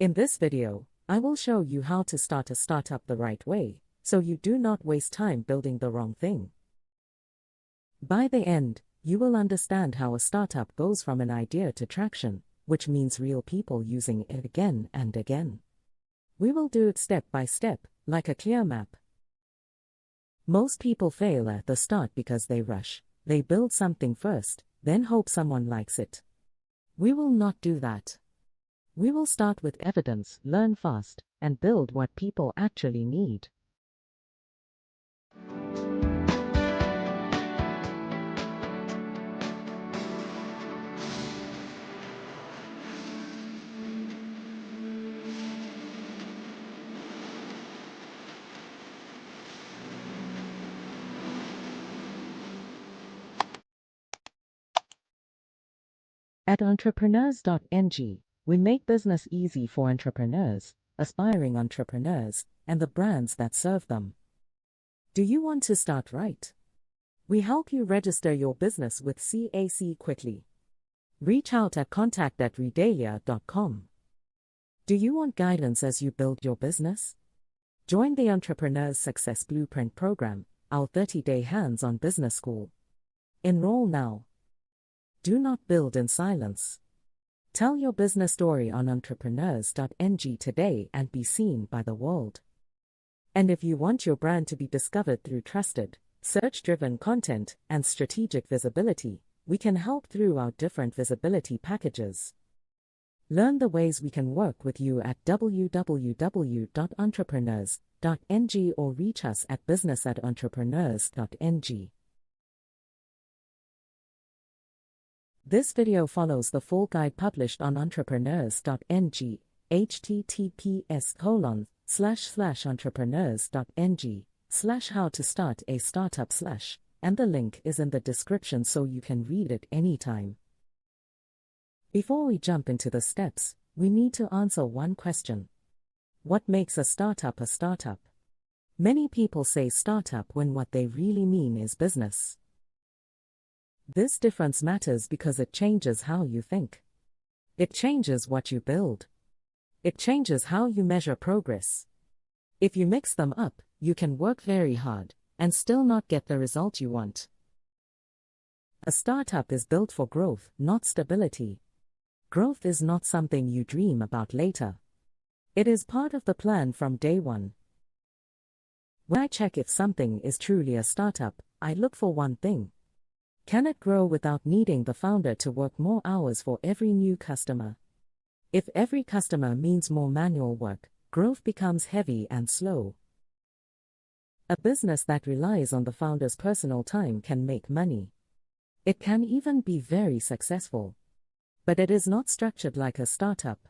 In this video, I will show you how to start a startup the right way, so you do not waste time building the wrong thing. By the end, you will understand how a startup goes from an idea to traction, which means real people using it again and again. We will do it step by step, like a clear map. Most people fail at the start because they rush. They build something first, then hope someone likes it. We will not do that. We will start with evidence, learn fast, and build what people actually need. At Entrepreneurs.ng, we make business easy for entrepreneurs, aspiring entrepreneurs, and the brands that serve them. Do you want to start right? We help you register your business with CAC quickly. Reach out at contact@redalia.com. Do you want guidance as you build your business? Join the Entrepreneurs Success Blueprint program, our 30-day hands-on business school. Enroll now. Do not build in silence. Tell your business story on Entrepreneurs.ng today and be seen by the world. And if you want your brand to be discovered through trusted, search-driven content and strategic visibility, we can help through our different visibility packages. Learn the ways we can work with you at www.entrepreneurs.ng or reach us at business@entrepreneurs.ng. This video follows the full guide published on Entrepreneurs.ng, https://entrepreneurs.ng/how to start a startup/ and the link is in the description so you can read it anytime. Before we jump into the steps, we need to answer one question. What makes a startup a startup? Many people say startup when what they really mean is business. This difference matters because it changes how you think. It changes what you build. It changes how you measure progress. If you mix them up, you can work very hard and still not get the result you want. A startup is built for growth, not stability. Growth is not something you dream about later. It is part of the plan from day one. When I check if something is truly a startup, I look for one thing. Can it grow without needing the founder to work more hours for every new customer? If every customer means more manual work, growth becomes heavy and slow. A business that relies on the founder's personal time can make money. It can even be very successful. But it is not structured like a startup.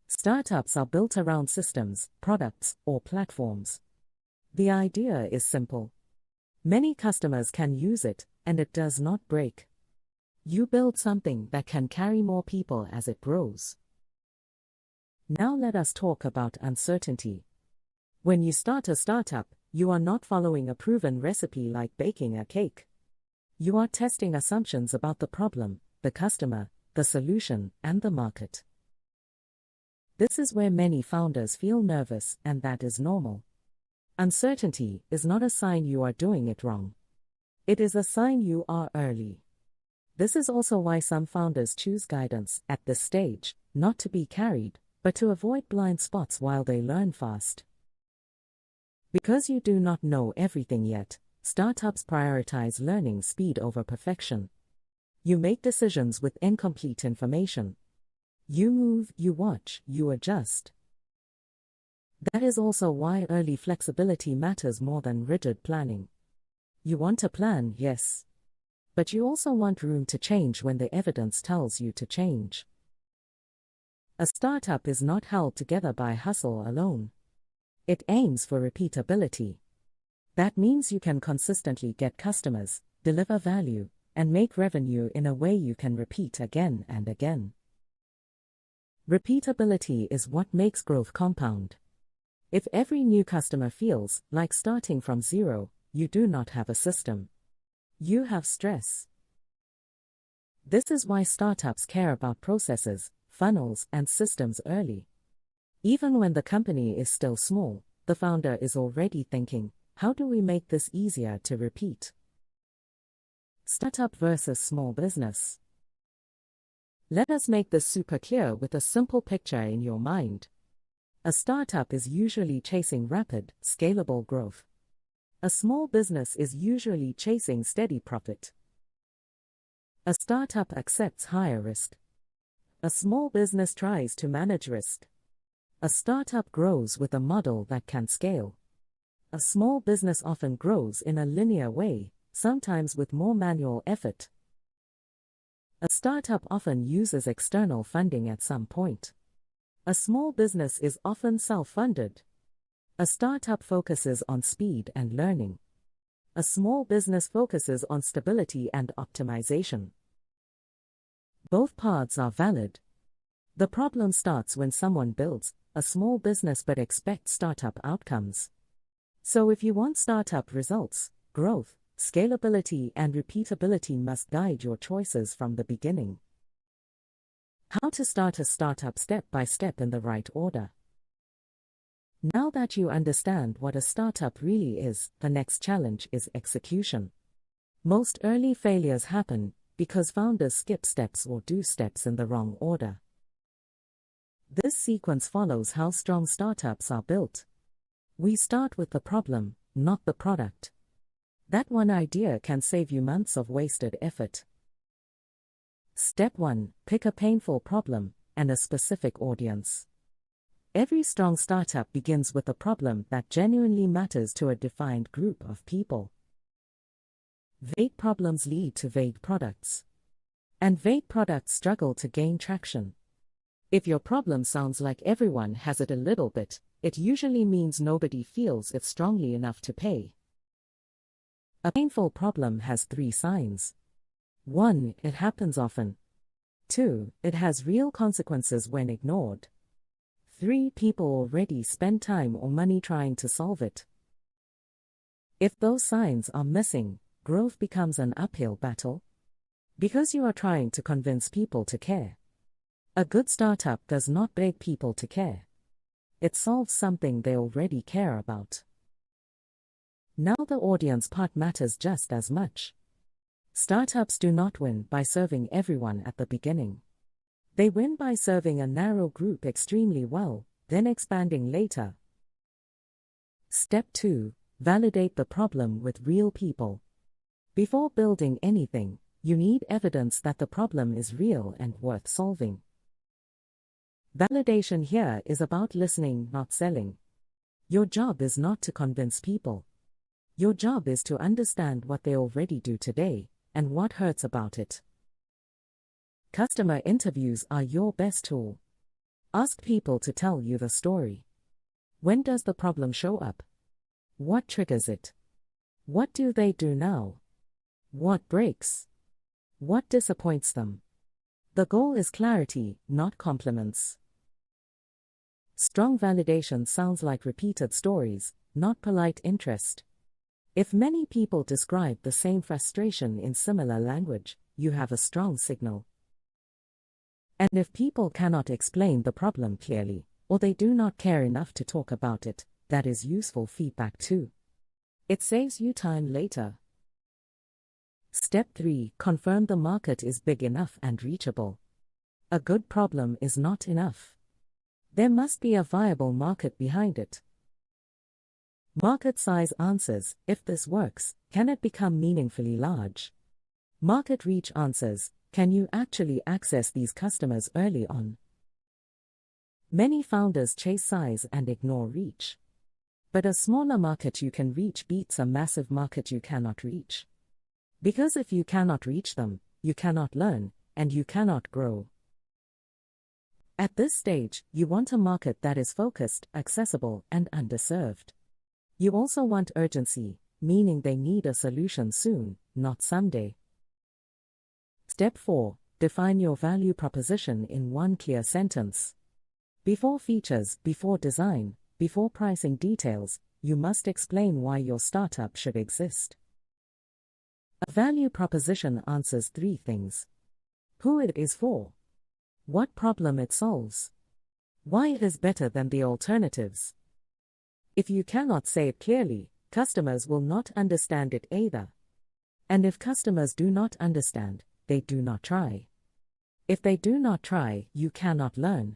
Startups are built around systems, products, or platforms. The idea is simple. Many customers can use it, and it does not break. You build something that can carry more people as it grows. Now let us talk about uncertainty. When you start a startup, you are not following a proven recipe like baking a cake. You are testing assumptions about the problem, the customer, the solution, and the market. This is where many founders feel nervous, and that is normal. Uncertainty is not a sign you are doing it wrong. It is a sign you are early. This is also why some founders choose guidance at this stage, not to be carried, but to avoid blind spots while they learn fast. Because you do not know everything yet, startups prioritize learning speed over perfection. You make decisions with incomplete information. You move, you watch, you adjust. That is also why early flexibility matters more than rigid planning. You want a plan, yes. But you also want room to change when the evidence tells you to change. A startup is not held together by hustle alone. It aims for repeatability. That means you can consistently get customers, deliver value, and make revenue in a way you can repeat again and again. Repeatability is what makes growth compound. If every new customer feels like starting from zero, you do not have a system. You have stress. This is why startups care about processes, funnels, and systems early. Even when the company is still small, the founder is already thinking, how do we make this easier to repeat? Startup versus small business. Let us make this super clear with a simple picture in your mind. A startup is usually chasing rapid, scalable growth. A small business is usually chasing steady profit. A startup accepts higher risk. A small business tries to manage risk. A startup grows with a model that can scale. A small business often grows in a linear way, sometimes with more manual effort. A startup often uses external funding at some point. A small business is often self-funded. A startup focuses on speed and learning. A small business focuses on stability and optimization. Both paths are valid. The problem starts when someone builds a small business but expects startup outcomes. So if you want startup results, growth, scalability, and repeatability must guide your choices from the beginning. How to start a startup step by step in the right order. Now that you understand what a startup really is, the next challenge is execution. Most early failures happen because founders skip steps or do steps in the wrong order. This sequence follows how strong startups are built. We start with the problem, not the product. That one idea can save you months of wasted effort. Step 1. Pick a painful problem and a specific audience. Every strong startup begins with a problem that genuinely matters to a defined group of people. Vague problems lead to vague products. And vague products struggle to gain traction. If your problem sounds like everyone has it a little bit, it usually means nobody feels it strongly enough to pay. A painful problem has 3 signs. 1. It happens often. 2. It has real consequences when ignored. 3. People already spend time or money trying to solve it. If those signs are missing, growth becomes an uphill battle. Because you are trying to convince people to care. A good startup does not beg people to care. It solves something they already care about. Now the audience part matters just as much. Startups do not win by serving everyone at the beginning. They win by serving a narrow group extremely well, then expanding later. Step 2. Validate the problem with real people. Before building anything, you need evidence that the problem is real and worth solving. Validation here is about listening, not selling. Your job is not to convince people. Your job is to understand what they already do today, and what hurts about it. Customer interviews are your best tool. Ask people to tell you the story. When does the problem show up? What triggers it? What do they do now? What breaks? What disappoints them? The goal is clarity, not compliments. Strong validation sounds like repeated stories, not polite interest. If many people describe the same frustration in similar language, you have a strong signal. And if people cannot explain the problem clearly, or they do not care enough to talk about it, that is useful feedback too. It saves you time later. Step 3. Confirm the market is big enough and reachable. A good problem is not enough. There must be a viable market behind it. Market size answers, if this works, can it become meaningfully large? Market reach answers, can you actually access these customers early on? Many founders chase size and ignore reach. But a smaller market you can reach beats a massive market you cannot reach. Because if you cannot reach them, you cannot learn, and you cannot grow. At this stage, you want a market that is focused, accessible, and underserved. You also want urgency, meaning they need a solution soon, not someday. Step 4. Define your value proposition in one clear sentence. Before features, before design, before pricing details, you must explain why your startup should exist. A value proposition answers 3 things. Who it is for, what problem it solves, why it is better than the alternatives. If you cannot say it clearly, customers will not understand it either. And if customers do not understand, they do not try. If they do not try, you cannot learn.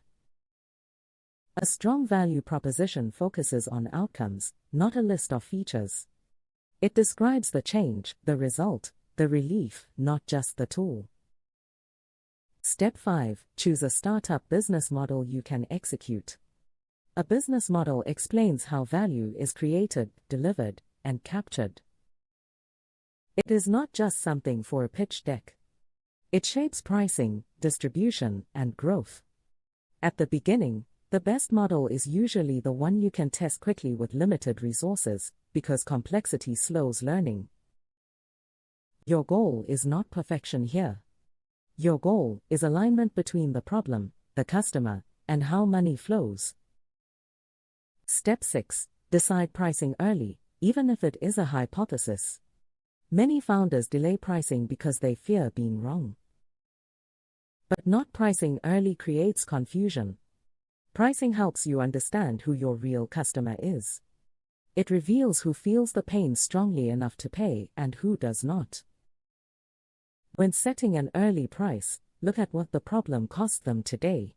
A strong value proposition focuses on outcomes, not a list of features. It describes the change, the result, the relief, not just the tool. Step 5. Choose a startup business model you can execute. A business model explains how value is created, delivered, and captured. It is not just something for a pitch deck. It shapes pricing, distribution, and growth. At the beginning, the best model is usually the one you can test quickly with limited resources, because complexity slows learning. Your goal is not perfection here. Your goal is alignment between the problem, the customer, and how money flows. Step 6. Decide pricing early, even if it is a hypothesis. Many founders delay pricing because they fear being wrong. But not pricing early creates confusion. Pricing helps you understand who your real customer is. It reveals who feels the pain strongly enough to pay and who does not. When setting an early price, look at what the problem cost them today.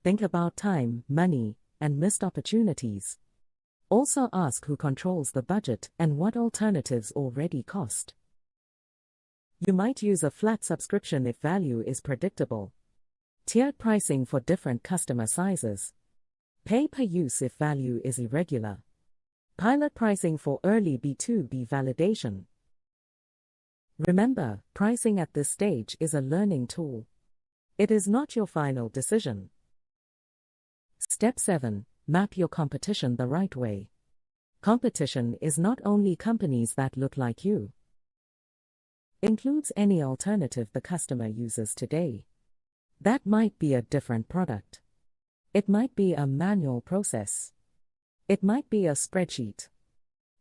Think about time, money, and missed opportunities. Also ask who controls the budget and what alternatives already cost. You might use a flat subscription if value is predictable. Tiered pricing for different customer sizes. Pay per use if value is irregular. Pilot pricing for early B2B validation. Remember, pricing at this stage is a learning tool. It is not your final decision. Step 7. Map your competition the right way. Competition is not only companies that look like you. It includes any alternative the customer uses today. That might be a different product. It might be a manual process. It might be a spreadsheet.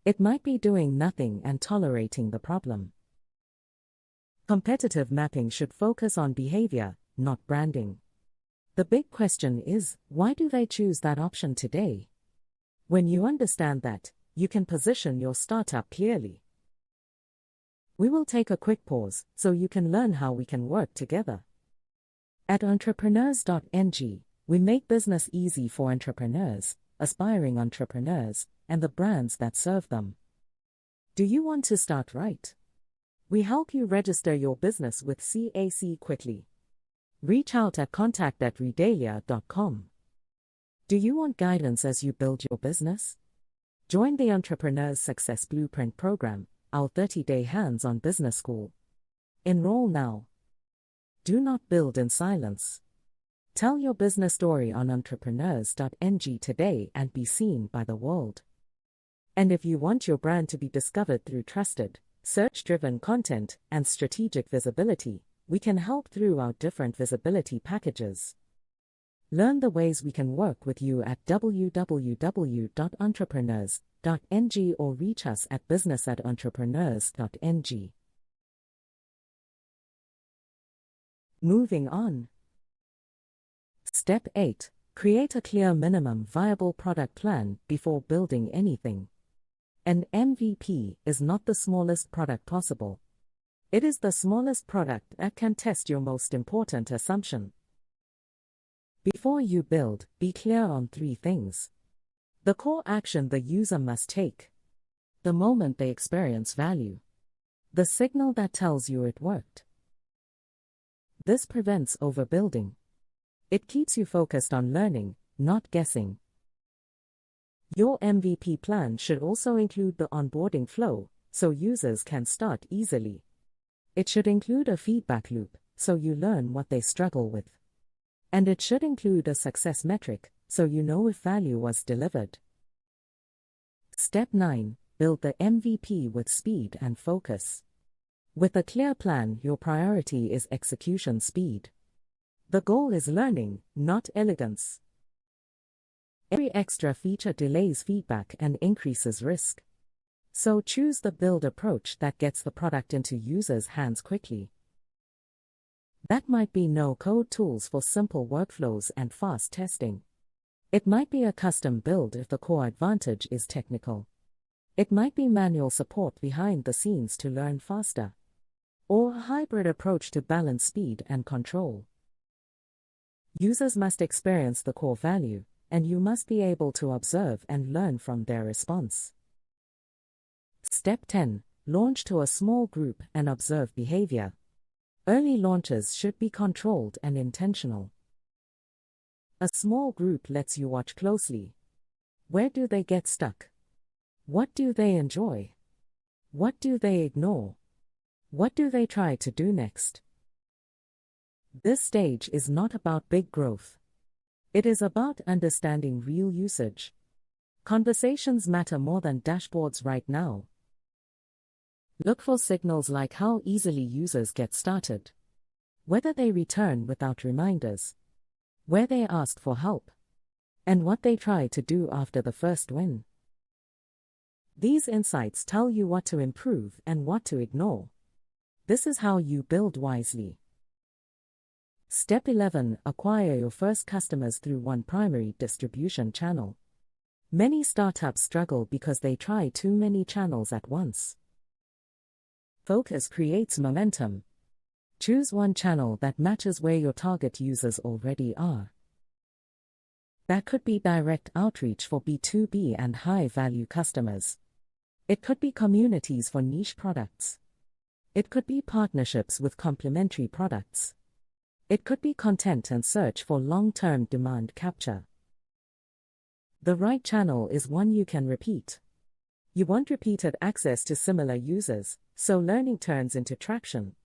It might be doing nothing and tolerating the problem. Competitive mapping should focus on behavior, not branding. The big question is, why do they choose that option today? When you understand that, you can position your startup clearly. We will take a quick pause so you can learn how we can work together. At Entrepreneurs.ng, we make business easy for entrepreneurs, aspiring entrepreneurs, and the brands that serve them. Do you want to start right? We help you register your business with CAC quickly. Reach out at contact@redalia.com. Do you want guidance as you build your business? Join the Entrepreneurs Success Blueprint program, our 30-day hands-on business school. Enroll now. Do not build in silence. Tell your business story on Entrepreneurs.ng today and be seen by the world. And if you want your brand to be discovered through trusted, search-driven content and strategic visibility, we can help through our different visibility packages. Learn the ways we can work with you at www.entrepreneurs.ng or reach us at business@entrepreneurs.ng. Moving on. Step 8. Create a clear minimum viable product plan before building anything. An MVP is not the smallest product possible. It is the smallest product that can test your most important assumption. Before you build, be clear on 3 things. The core action the user must take. The moment they experience value. The signal that tells you it worked. This prevents overbuilding. It keeps you focused on learning, not guessing. Your MVP plan should also include the onboarding flow, so users can start easily. It should include a feedback loop, so you learn what they struggle with. And it should include a success metric, so you know if value was delivered. Step 9. Build the MVP with speed and focus. With a clear plan, your priority is execution speed. The goal is learning, not elegance. Every extra feature delays feedback and increases risk. So choose the build approach that gets the product into users' hands quickly. That might be no-code tools for simple workflows and fast testing. It might be a custom build if the core advantage is technical. It might be manual support behind the scenes to learn faster. Or a hybrid approach to balance speed and control. Users must experience the core value, and you must be able to observe and learn from their response. Step 10. Launch to a small group and observe behavior. Early launches should be controlled and intentional. A small group lets you watch closely. Where do they get stuck? What do they enjoy? What do they ignore? What do they try to do next? This stage is not about big growth. It is about understanding real usage. Conversations matter more than dashboards right now. Look for signals like how easily users get started, whether they return without reminders, where they ask for help, and what they try to do after the first win. These insights tell you what to improve and what to ignore. This is how you build wisely. Step 11. Acquire your first customers through one primary distribution channel. Many startups struggle because they try too many channels at once. Focus creates momentum. Choose one channel that matches where your target users already are. That could be direct outreach for B2B and high-value customers. It could be communities for niche products. It could be partnerships with complementary products. It could be content and search for long-term demand capture. The right channel is one you can repeat. You want repeated access to similar users, so learning turns into traction.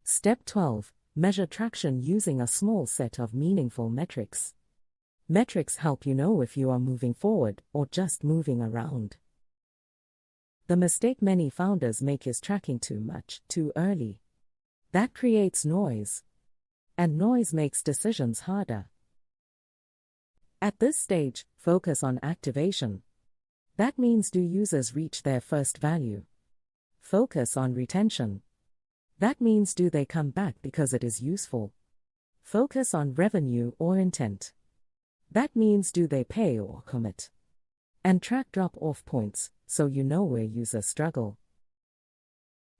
Step 12. Measure traction using a small set of meaningful metrics. Metrics help you know if you are moving forward or just moving around. The mistake many founders make is tracking too much, too early. That creates noise. And noise makes decisions harder. At this stage, focus on activation. That means, do users reach their first value? Focus on retention. That means, do they come back because it is useful? Focus on revenue or intent. That means, do they pay or commit? And track drop-off points, so you know where users struggle.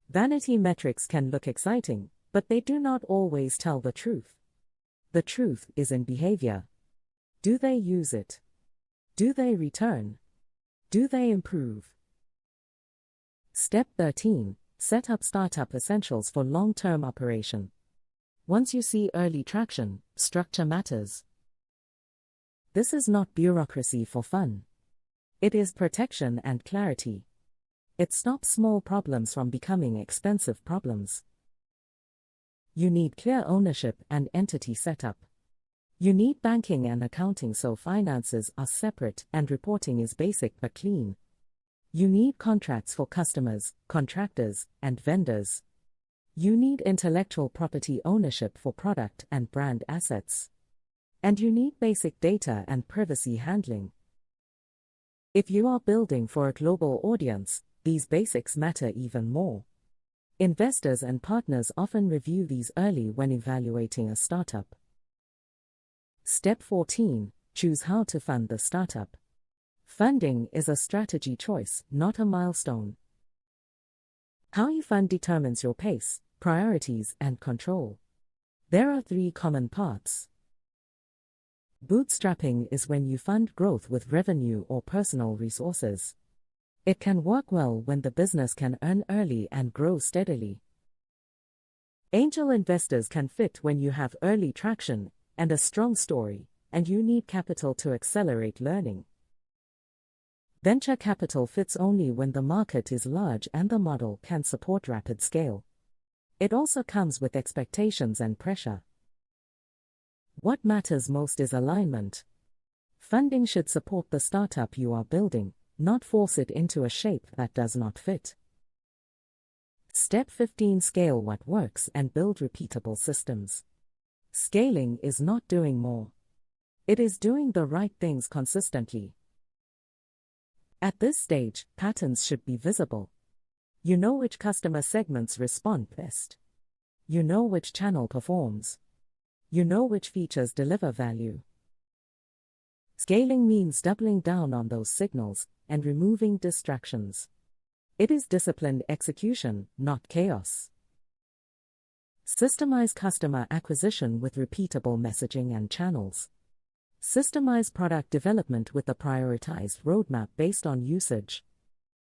Vanity metrics can look exciting, but they do not always tell the truth. The truth is in behavior. Do they use it? Do they return? Do they improve? Step 13. Set up startup essentials for long-term operation. Once you see early traction, structure matters. This is not bureaucracy for fun. It is protection and clarity. It stops small problems from becoming expensive problems. You need clear ownership and entity setup. You need banking and accounting so finances are separate and reporting is basic but clean. You need contracts for customers, contractors, and vendors. You need intellectual property ownership for product and brand assets. And you need basic data and privacy handling. If you are building for a global audience, these basics matter even more. Investors and partners often review these early when evaluating a startup. Step 14. Choose how to fund the startup. Funding is a strategy choice, not a milestone. How you fund determines your pace, priorities, and control. There are 3 common paths. Bootstrapping is when you fund growth with revenue or personal resources. It can work well when the business can earn early and grow steadily. Angel investors can fit when you have early traction and a strong story, and you need capital to accelerate learning. Venture capital fits only when the market is large and the model can support rapid scale. It also comes with expectations and pressure. What matters most is alignment. Funding should support the startup you are building, not force it into a shape that does not fit. Step 15. Scale what works and build repeatable systems. Scaling is not doing more. It is doing the right things consistently. At this stage, patterns should be visible. You know which customer segments respond best. You know which channel performs. You know which features deliver value. Scaling means doubling down on those signals and removing distractions. It is disciplined execution, not chaos. Systemize customer acquisition with repeatable messaging and channels. Systemize product development with a prioritized roadmap based on usage.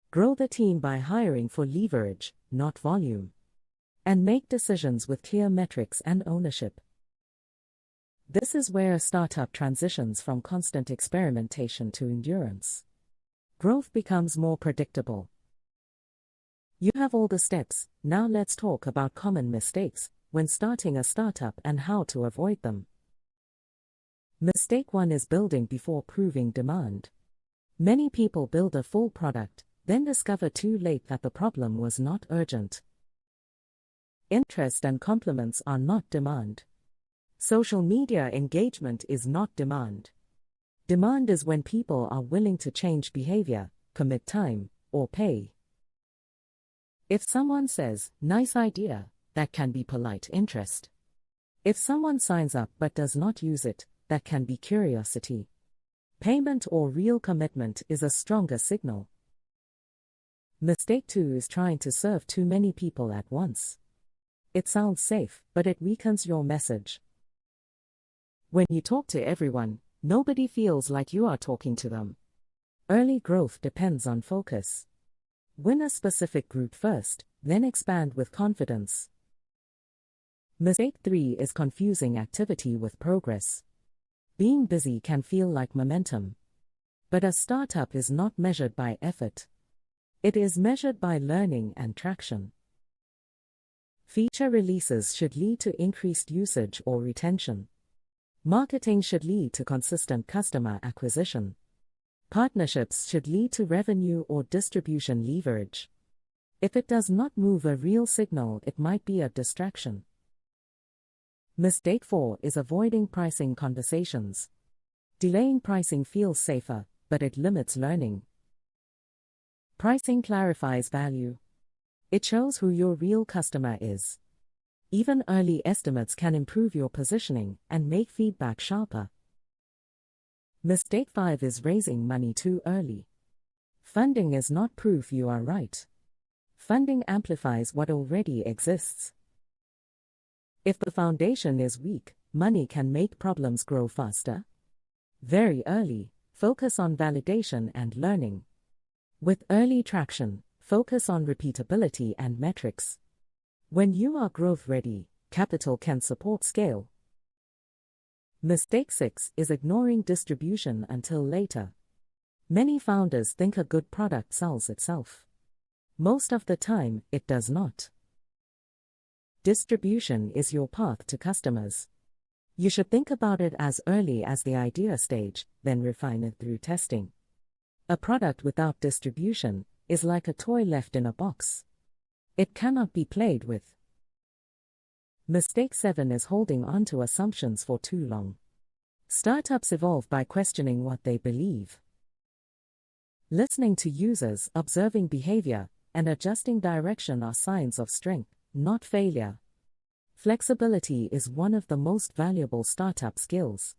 Grow the team by hiring for leverage, not volume. And make decisions with clear metrics and ownership. This is where a startup transitions from constant experimentation to endurance. Growth becomes more predictable. You have all the steps, now let's talk about common mistakes when starting a startup and how to avoid them. Mistake 1 is building before proving demand. Many people build a full product, then discover too late that the problem was not urgent. Interest and compliments are not demand. Social media engagement is not demand. Demand is when people are willing to change behavior, commit time, or pay. If someone says, "Nice idea," that can be polite interest. If someone signs up but does not use it, that can be curiosity. Payment or real commitment is a stronger signal. Mistake 2 is trying to serve too many people at once. It sounds safe, but it weakens your message. When you talk to everyone, nobody feels like you are talking to them. Early growth depends on focus. Win a specific group first, then expand with confidence. Mistake 3 is confusing activity with progress. Being busy can feel like momentum. But a startup is not measured by effort. It is measured by learning and traction. Feature releases should lead to increased usage or retention. Marketing should lead to consistent customer acquisition. Partnerships should lead to revenue or distribution leverage. If it does not move a real signal, it might be a distraction. Mistake 4 is avoiding pricing conversations. Delaying pricing feels safer, but it limits learning. Pricing clarifies value. It shows who your real customer is. Even early estimates can improve your positioning and make feedback sharper. Mistake 5 is raising money too early. Funding is not proof you are right. Funding amplifies what already exists. If the foundation is weak, money can make problems grow faster. Very early, focus on validation and learning. With early traction, focus on repeatability and metrics. When you are growth ready, capital can support scale. Mistake 6 is ignoring distribution until later. Many founders think a good product sells itself. Most of the time, it does not. Distribution is your path to customers. You should think about it as early as the idea stage, then refine it through testing. A product without distribution is like a toy left in a box. It cannot be played with. Mistake 7 is holding on to assumptions for too long. Startups evolve by questioning what they believe. Listening to users, observing behavior, and adjusting direction are signs of strength, not failure. Flexibility is one of the most valuable startup skills.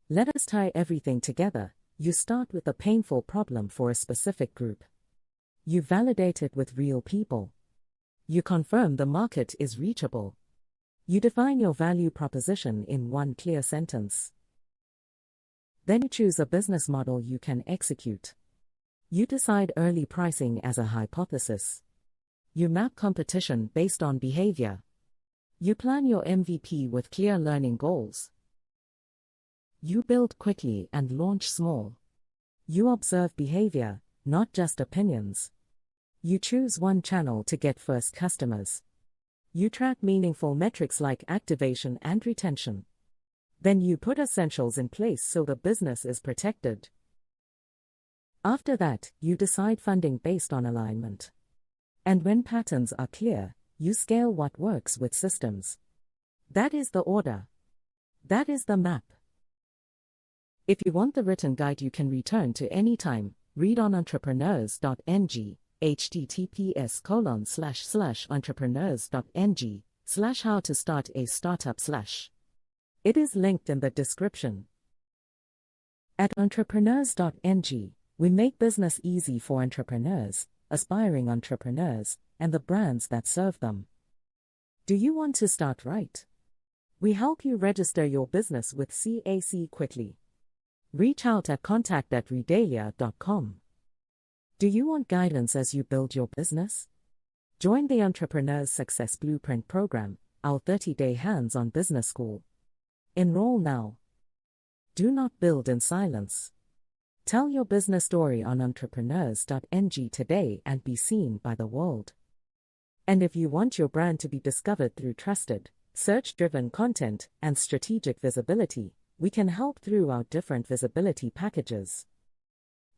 Let us tie everything together. You start with a painful problem for a specific group. You validate it with real people. You confirm the market is reachable. You define your value proposition in one clear sentence. Then you choose a business model you can execute. You decide early pricing as a hypothesis. You map competition based on behavior. You plan your MVP with clear learning goals. You build quickly and launch small. You observe behavior, not just opinions. You choose one channel to get first customers. You track meaningful metrics like activation and retention. Then you put essentials in place so the business is protected. After that, you decide funding based on alignment. And when patterns are clear, you scale what works with systems. That is the order. That is the map. If you want the written guide you can return to anytime, read on Entrepreneurs.ng. https://entrepreneurs.ng/how to start a startup/. It is linked in the description. At Entrepreneurs.ng, we make business easy for entrepreneurs, aspiring entrepreneurs, and the brands that serve them. Do you want to start right? We help you register your business with CAC quickly. Reach out at contact@redalia.com. Do you want guidance as you build your business? Join the Entrepreneurs Success Blueprint program, our 30-day hands-on business school. Enroll now. Do not build in silence. Tell your business story on Entrepreneurs.ng today and be seen by the world. And if you want your brand to be discovered through trusted, search-driven content and strategic visibility, we can help through our different visibility packages.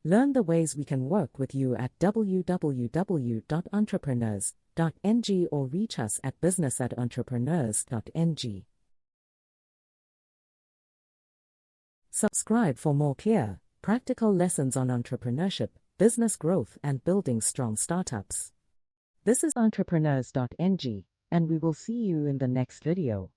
Learn the ways we can work with you at www.entrepreneurs.ng or reach us at business@entrepreneurs.ng. Subscribe for more clear, practical lessons on entrepreneurship, business growth, and building strong startups. This is Entrepreneurs.ng, and we will see you in the next video.